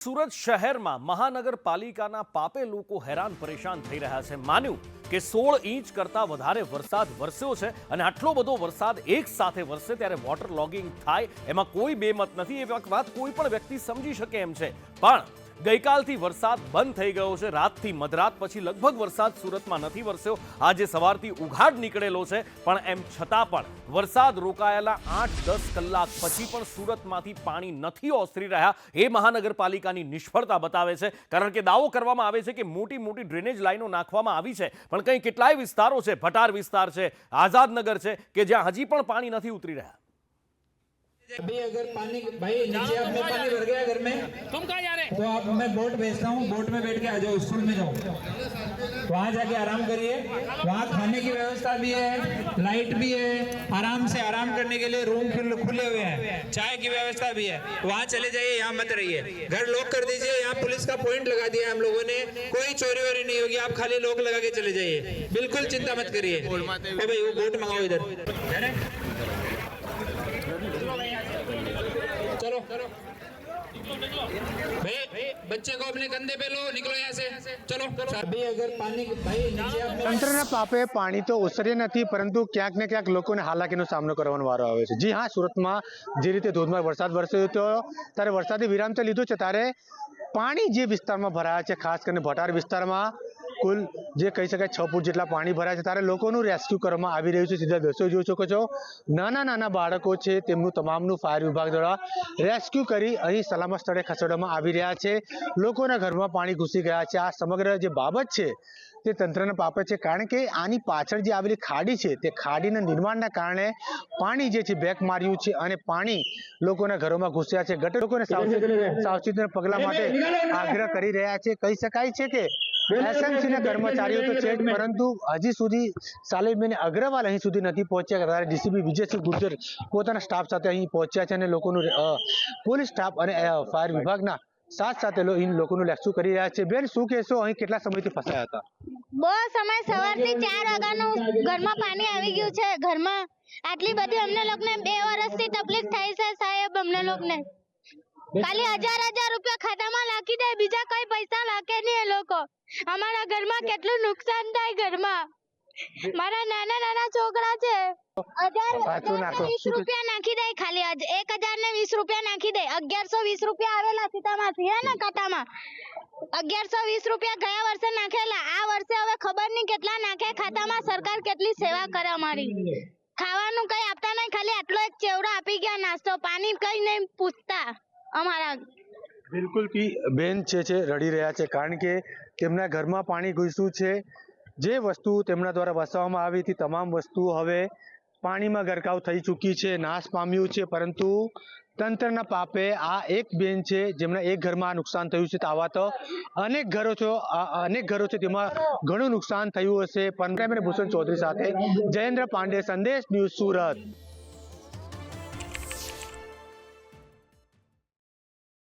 સુરત શહેરમાં મહાનગરપાલિકાના પાપે લોકો હેરાન પરેશાન થઈ રહ્યા છે। માન્યું કે 16 ઇંચ કરતા વધારે વરસાદ વરસ્યો છે અને આટલો બધો વરસાદ એક સાથે વરસે ત્યારે વોટર લોગિંગ થાય એમાં કોઈ બેમત નથી। એ વાત કોઈ પણ વ્યક્તિ સમજી શકે એમ છે, પણ ગઈકાલથી વરસાદ બંધ થઈ ગયો છે। રાતથી મધરાત પછી લગભગ વરસાદ સુરતમાં નથી વરસ્યો। આજે સવારથી ઉઘાડ નીકળેલો છે, પણ એમ છતાં પણ વરસાદ રોકાયેલા 8-10 કલાક પછી પણ સુરતમાંથી પાણી નથી ઓસરી રહ્યા। એ મહાનગરપાલિકાની નિષ્ફળતા બતાવે છે, કારણ કે દાવો કરવામાં આવે છે કે મોટી મોટી ડ્રેનેજ લાઈનો નાખવામાં આવી છે, પણ કંઈ કેટલાય વિસ્તારો છે, ભટાર વિસ્તાર છે, આઝાદનગર છે, કે જ્યાં હજી પણ પાણી નથી ઉતરી રહ્યા। अभी अगर पानी भाई नीचे आप में पानी भर गया घर में, तुम कहाँ जा रहे हैं? तो आप मैं बोट भेजता हूँ, बोट में बैठ के आ जाओ, स्कूल में जाओ, वहाँ जाके आराम करिए। वहाँ खाने की व्यवस्था भी है, लाइट भी है, आराम से आराम करने के लिए रूम खुले हुए हैं, चाय की व्यवस्था भी है। वहाँ चले जाइए, यहाँ मत रहिए, घर लॉक कर दीजिए। यहाँ पुलिस का पॉइंट लगा दिया है हम लोगों ने, कोई चोरी वोरी नहीं होगी, आप खाली लॉक लगा के चले जाइए, बिल्कुल चिंता मत करिए। भाई वो बोट मंगाओ इधर, चलो भाई बच्चे को अपने कंधे पे लो, निकलो यहाँ से, चलो। अभी अगर पानी भाई नीचे आप તંત્રના પાપે પાણી તો ઓસર્યા નથી, પરંતુ ક્યાંક ને ક્યાંક લોકોને હાલાકીનો સામનો કરવાનો વારો આવે છે। જી હા, સુરતમાં જે રીતે ધોધમાર વરસાદ વરસ્યો હતો ત્યારે વરસાદી વિરામ તો લીધો છે, ત્યારે પાણી જે વિસ્તારમાં ભરાયા છે, ખાસ કરીને ભટાર વિસ્તારમાં કુલ જે કહી શકાય 6 ફૂટ જેટલા પાણી ભરાયા છે, ત્યારે લોકોનું રેસ્ક્યુ કરવામાં આવી રહ્યું છે। સીધા દ્રશ્યો જોઈ શકો છો, નાના નાના બાળકો છે તેમનું તમામનું ફાયર વિભાગ દ્વારા રેસ્ક્યુ કરી અહીં સલામત સ્થળે ખસેડવામાં આવી રહ્યા છે। લોકોના ઘરમાં પાણી ઘૂસી ગયા છે। આ સમગ્ર જે બાબત છે તે તંત્રના પાપે છે, કારણ કે આની પાછળ જે આવેલી ખાડી છે તે ખાડીના નિર્માણના કારણે પાણી જે છે બેક માર્યું છે અને પાણી લોકોના ઘરોમાં ઘૂસ્યા છે। ગટર લોકોને સાવચેતીના પગલા માટે આગ્રહ કરી રહ્યા છે। કહી શકાય છે કે એસએમસીના કર્મચારીઓ તો છે, પરંતુ હજી સુધી સાલિમબેન અગ્રવાલ અહીં સુધી નથી પહોંચ્યા। ત્યારે ડીસીપી વિજયસિંહ ગુર્જર પોતાના સ્ટાફ સાથે અહીં પહોંચ્યા છે અને લોકોનું પોલીસ સ્ટાફ અને ફાયર વિભાગના સાથે લોકોનું રેસ્ક્યુ કરી રહ્યા છે। બેન, શું કહેશો, અહીં કેટલા સમયથી ફસાયા હતા? બહુ સમય, સવારથી 4 વાગ્યાનું ઘરમાં પાણી આવી ગયું છે। ઘરમાં આટલી બધી અમને લોકોને 2 વર્ષથી તકલીફ થાય છે સાહેબ। અમને લોકોને ખાલી 1000 રૂપિયા ખાતામાં નાખી દે, બીજા કઈ પૈસા નાખે નહીં એ લોકો। અમારા ઘરમાં કેટલું નુકસાન થાય। ઘરમાં મારા નાના છોકરા છે, 1020 રૂપિયા નાખી દે, ખાલી 1020 રૂપિયા નાખી દે। 1120 રૂપિયા આવેલા સીતામાંથી હે ને ખાતામાં, 1120 રૂપિયા ગયા વર્ષે નાખેલા। આ વર્ષે હવે ખબર નહીં કેટલા નાખે ખાતામાં। સરકાર કેટલી સેવા કરે અમારી। ખાવાનું કઈ આપતા નહીં, ખાલી આટલો એક ચેવડો આપી ગયા, નાસ્તો પાણી કઈ નહીં પૂછતા અમારા। બિલકુલ બેન છે રડી રહ્યા છે, કારણ કે તેમના ઘરમાં પાણી ઘૂસ્યું છે। જે વસ્તુ તેમના દ્વારા વસાવવામાં આવી હતી તમામ વસ્તુ હવે પાણીમાં ગરકાવ થઈ ચૂકી છે, નાશ પામ્યું છે। પરંતુ તંત્રના પાપે આ એક બેન છે જેમના એક ઘરમાં નુકસાન થયું છે, તો આવા તો અનેક ઘરો છે તેમાં ઘણું નુકસાન થયું હશે। પણ ભૂષણ ચૌધરી સાથે જયેન્દ્ર પાંડે, સંદેશ ન્યૂઝ, સુરત।